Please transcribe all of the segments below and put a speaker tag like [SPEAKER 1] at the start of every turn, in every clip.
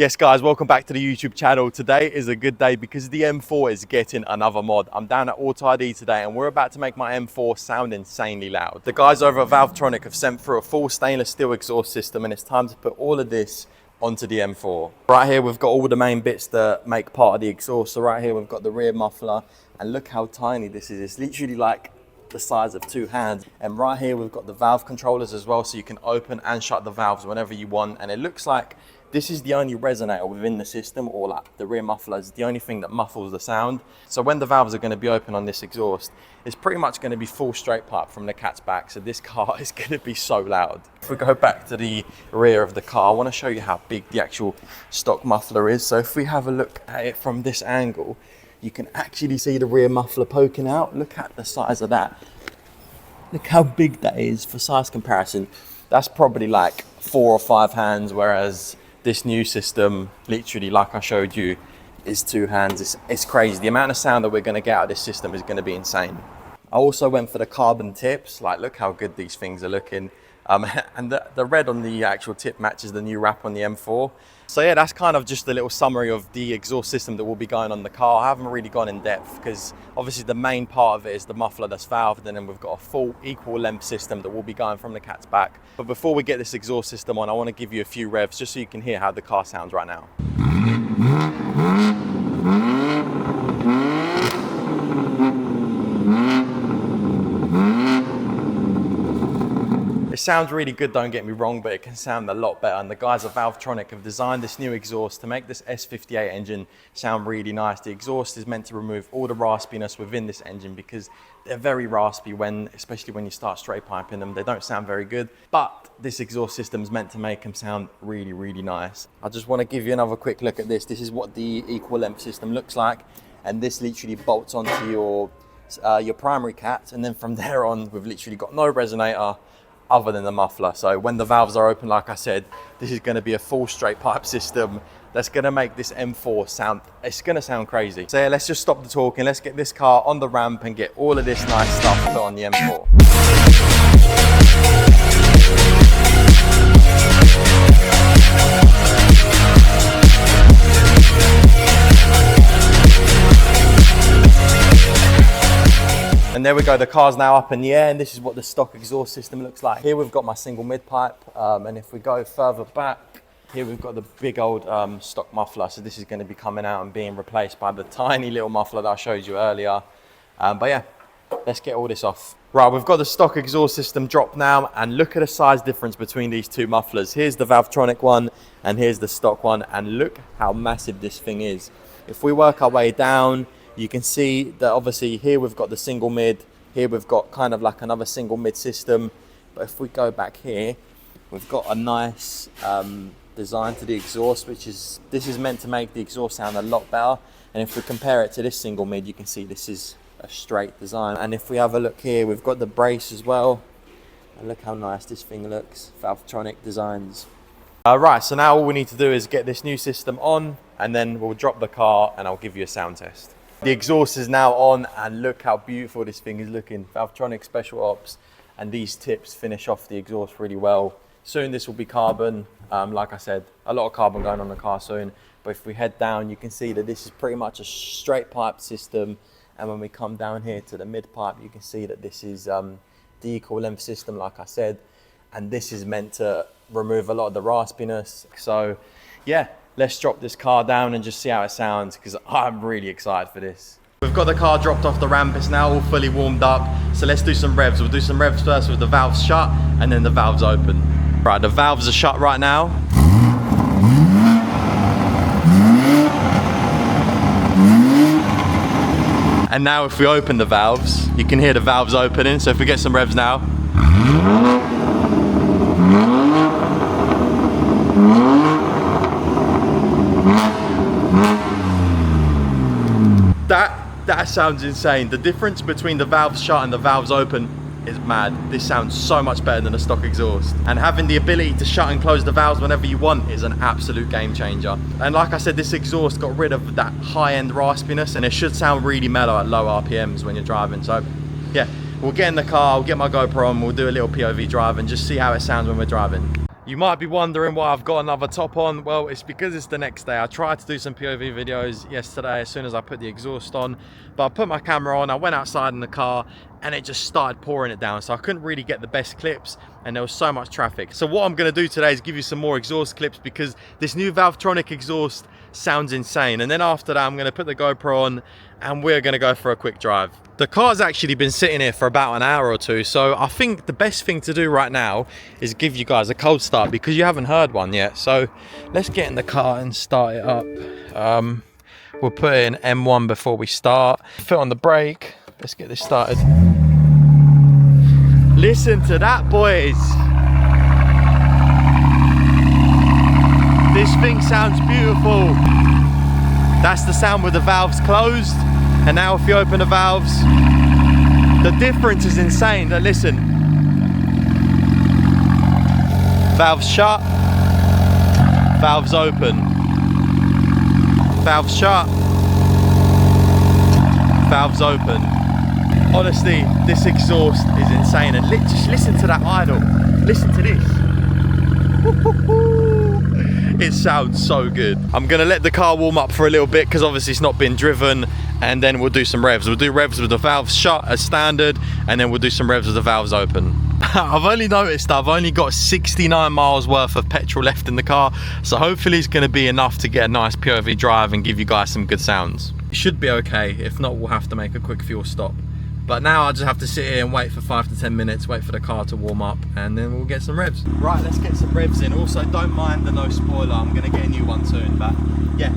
[SPEAKER 1] Yes guys, welcome back to the YouTube channel. Today is a good day because the M4 is getting another mod. I'm down at Auto ID today and we're about to make my M4 sound insanely loud. The guys over at Valvetronic have sent through a full stainless steel exhaust system and it's time to put all of this onto the M4. Right here we've got all the main bits that make part of the exhaust. So right here we've got the rear muffler and look how tiny this is. It's literally like the size of two hands. And right here we've got the valve controllers as well, so you can open and shut the valves whenever you want. And it looks like this is the only resonator within the system, or like the rear muffler is the only thing that muffles the sound. So when the valves are going to be open on this exhaust, it's pretty much going to be full straight pipe from the cat's back. So this car is going to be so loud. If we go back to the rear of the car, I want to show you how big the actual stock muffler is. So if we have a look at it from this angle, you can actually see the rear muffler poking out. Look at the size of that. Look how big that is. For size comparison, that's probably like 4 or 5 hands, whereas this new system, literally like I showed you, is 2 hands. It's crazy. The amount of sound that we're going to get out of this system is going to be insane. I also went for the carbon tips. Like, look how good these things are looking. And the red on the actual tip matches the new wrap on the M4. So yeah, that's kind of just a little summary of the exhaust system that will be going on the car. I haven't really gone in depth because obviously the main part of it is the muffler that's valved, and then we've got a full equal length system that will be going from the cat's back. But before we get this exhaust system on, I want to give you a few revs just so you can hear how the car sounds right now. It sounds really good, don't get me wrong, but it can sound a lot better. And the guys at Valvetronic have designed this new exhaust to make this S58 engine sound really nice. The exhaust is meant to remove all the raspiness within this engine because they're very raspy especially when you start straight piping them. They don't sound very good, but this exhaust system is meant to make them sound really, really nice. I just want to give you another quick look at this. This is what the equal length system looks like. And this literally bolts onto your primary cat. And then from there on, we've literally got no resonator other than the muffler. So when the valves are open, like I said, this is going to be a full straight pipe system that's going to make this M4 sound, it's going to sound crazy. So yeah, let's just stop the talking. Let's get this car on the ramp and get all of this nice stuff put on the M4. And there we go, the car's now up in the air, and this is what the stock exhaust system looks like. Here we've got my single mid pipe, and if we go further back, here we've got the big old stock muffler. So this is going to be coming out and being replaced by the tiny little muffler that I showed you earlier. But yeah, let's get all this off. Right, we've got the stock exhaust system dropped now, and look at the size difference between these two mufflers. Here's the Valvetronic one, and here's the stock one, and look how massive this thing is. If we work our way down, you can see that obviously here we've got the single mid, here we've got kind of like another single mid system. But if we go back here, we've got a nice design to the exhaust, this is meant to make the exhaust sound a lot better. And if we compare it to this single mid, you can see this is a straight design. And if we have a look here, we've got the brace as well. And look how nice this thing looks, Valvetronic designs. Right, so now all we need to do is get this new system on, and then we'll drop the car and I'll give you a sound test. The exhaust is now on, and look how beautiful this thing is looking. Valvetronic Special Ops, and these tips finish off the exhaust really well. Soon this will be carbon. Like I said, a lot of carbon going on the car soon. But if we head down, you can see that this is pretty much a straight pipe system. And when we come down here to the mid pipe, you can see that this is the equal length system, like I said. And this is meant to remove a lot of the raspiness. So yeah, let's drop this car down and just see how it sounds, because I'm really excited for this. We've got the car dropped off the ramp. It's now all fully warmed up. So let's do some revs. We'll do some revs first with the valves shut and then the valves open. Right, the valves are shut right now. And now if we open the valves, you can hear the valves opening. So if we get some revs now. That sounds insane. The difference between the valves shut and the valves open is mad. This sounds so much better than a stock exhaust. And having the ability to shut and close the valves whenever you want is an absolute game changer. And like I said, this exhaust got rid of that high-end raspiness, and it should sound really mellow at low RPMs when you're driving. So yeah, we'll get in the car, I'll get my GoPro and we'll do a little POV drive and just see how it sounds when we're driving. You might be wondering why I've got another top on. Well, it's because it's the next day. I tried to do some POV videos yesterday as soon as I put the exhaust on, but I put my camera on, I went outside in the car, and it just started pouring it down, so I couldn't really get the best clips, and there was so much traffic. So what I'm going to do today is give you some more exhaust clips, because this new Valvetronic exhaust sounds insane. And then after that, I'm going to put the GoPro on and we're going to go for a quick drive. The car's actually been sitting here for about an hour or two, so I think the best thing to do right now is give you guys a cold start, because you haven't heard one yet. So let's get in the car and start it up. We'll put in M1 before we start. Foot on the brake. Let's get this started. Listen to that, boys. This thing sounds beautiful. That's the sound with the valves closed. And now if you open the valves, the difference is insane. Now listen. Valves shut, valves open. Valves shut, valves open. Honestly, this exhaust is insane. And just listen to that idle. Listen to this. It sounds so good. I'm gonna let the car warm up for a little bit, because obviously it's not been driven, and then we'll do some revs. We'll do revs with the valves shut as standard, and then we'll do some revs with the valves open. I've only noticed that I've only got 69 miles worth of petrol left in the car, so hopefully it's gonna be enough to get a nice POV drive and give you guys some good sounds. It should be okay. If not, we'll have to make a quick fuel stop. But now I just have to sit here and wait for 5 to 10 minutes, wait for the car to warm up, and then we'll get some revs. Right, let's get some revs in. Also, don't mind the no spoiler. I'm gonna get a new one soon, but yeah.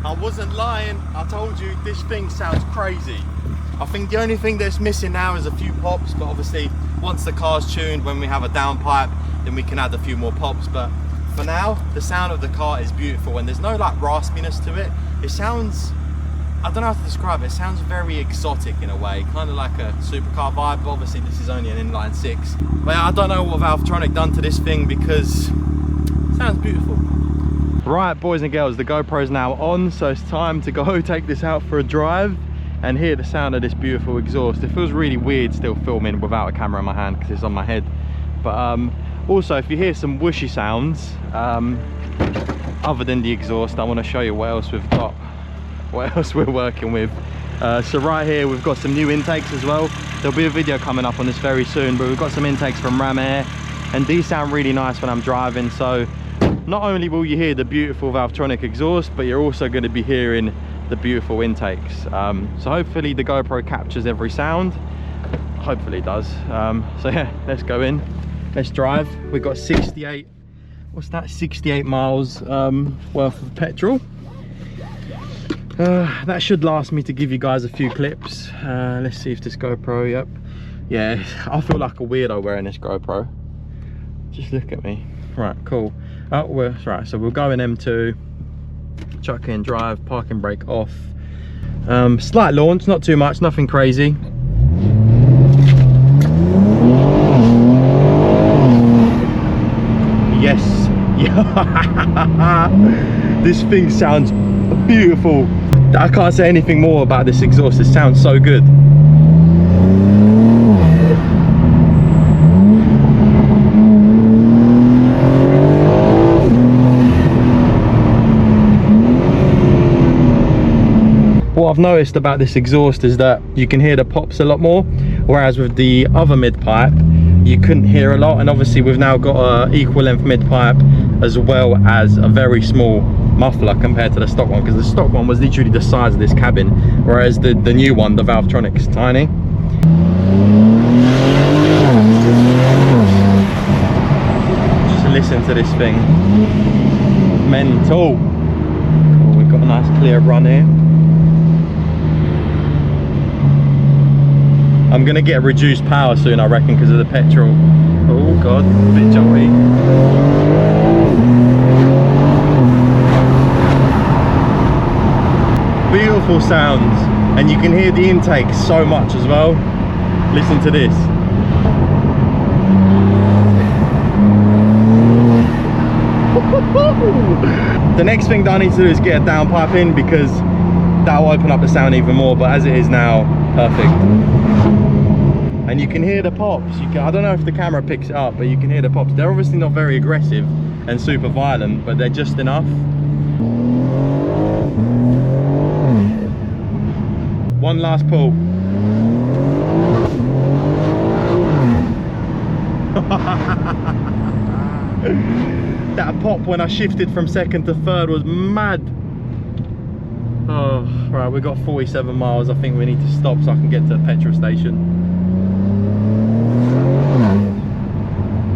[SPEAKER 1] I wasn't lying, I told you this thing sounds crazy. I think the only thing that's missing now is a few pops, but obviously once the car's tuned, when we have a downpipe, then we can add a few more pops. But for now, the sound of the car is beautiful, and there's no like raspiness to it. It sounds, I don't know how to describe it, it sounds very exotic in a way, kind of like a supercar vibe, but obviously this is only an inline 6. But I don't know what Valvetronic done to this thing, because it sounds beautiful. Right, boys and girls, the GoPro's now on, so it's time to go take this out for a drive and hear the sound of this beautiful exhaust. It feels really weird still filming without a camera in my hand, because it's on my head. But also, if you hear some whooshy sounds other than the exhaust, I want to show you what else we've got, what else we're working with. So right here we've got some new intakes as well. There'll be a video coming up on this very soon, but we've got some intakes from Ram Air, and these sound really nice when I'm driving. So not only will you hear the beautiful Valvetronic exhaust, but you're also going to be hearing the beautiful intakes. So hopefully the GoPro captures every sound. Hopefully it does. So yeah, let's go in, let's drive. We've got 68, what's that, 68 miles worth of petrol. That should last me to give you guys a few clips. Let's see if this GoPro, yep. Yeah, I feel like a weirdo wearing this GoPro. Just look at me. Right, cool. Oh, we're right, so we'll go in M2, chuck in drive, parking brake off. Slight launch, not too much, nothing crazy. Yes. This thing sounds beautiful. I can't say anything more about this exhaust, it sounds so good. What I've noticed about this exhaust is that you can hear the pops a lot more, whereas with the other mid pipe you couldn't hear a lot. And obviously we've now got an equal length mid pipe as well as a very small muffler compared to the stock one, because the stock one was literally the size of this cabin, whereas the new one, the Valvetronic, is tiny. Just listen to this thing. Mental. Cool, we've got a nice clear run here. I'm gonna get reduced power soon, I reckon, because of the petrol. Oh god, a bit jumpy. Beautiful sounds, and you can hear the intake so much as well. Listen to this. The next thing that I need to do is get a downpipe in, because that will open up the sound even more, but as it is now, perfect. And you can hear the pops. I don't know if the camera picks it up, but you can hear the pops. They're obviously not very aggressive and super violent, but they're just enough. One last pull. That pop when I shifted from second to third was mad. Oh, right, we've got 47 miles. I think we need to stop so I can get to the petrol station.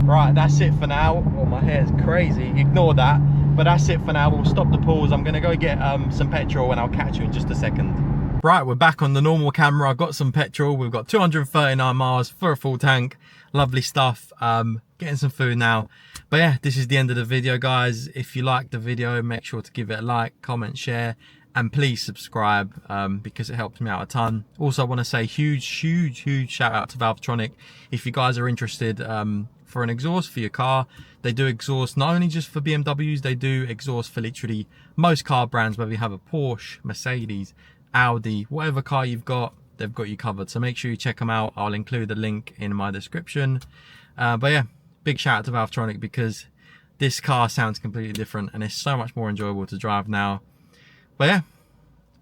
[SPEAKER 1] Right, that's it for now. Oh, my hair's crazy. Ignore that. But that's it for now. We'll stop the pause. I'm going to go get some petrol and I'll catch you in just a second. Right, we're back on the normal camera. I've got some petrol. We've got 239 miles for a full tank. Lovely stuff. Getting some food now. But yeah, this is the end of the video, guys. If you liked the video, make sure to give it a like, comment, share, and please subscribe, because it helps me out a ton. Also, I want to say huge shout out to Valvetronic. If you guys are interested for an exhaust for your car, they do exhaust not only just for BMWs, they do exhaust for literally most car brands, whether you have a Porsche, Mercedes, Audi, whatever car you've got, they've got you covered. So make sure you check them out. I'll include the link in my description. But yeah, big shout out to Valvetronic, because this car sounds completely different and it's so much more enjoyable to drive now. But yeah,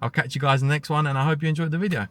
[SPEAKER 1] I'll catch you guys in the next one, and I hope you enjoyed the video.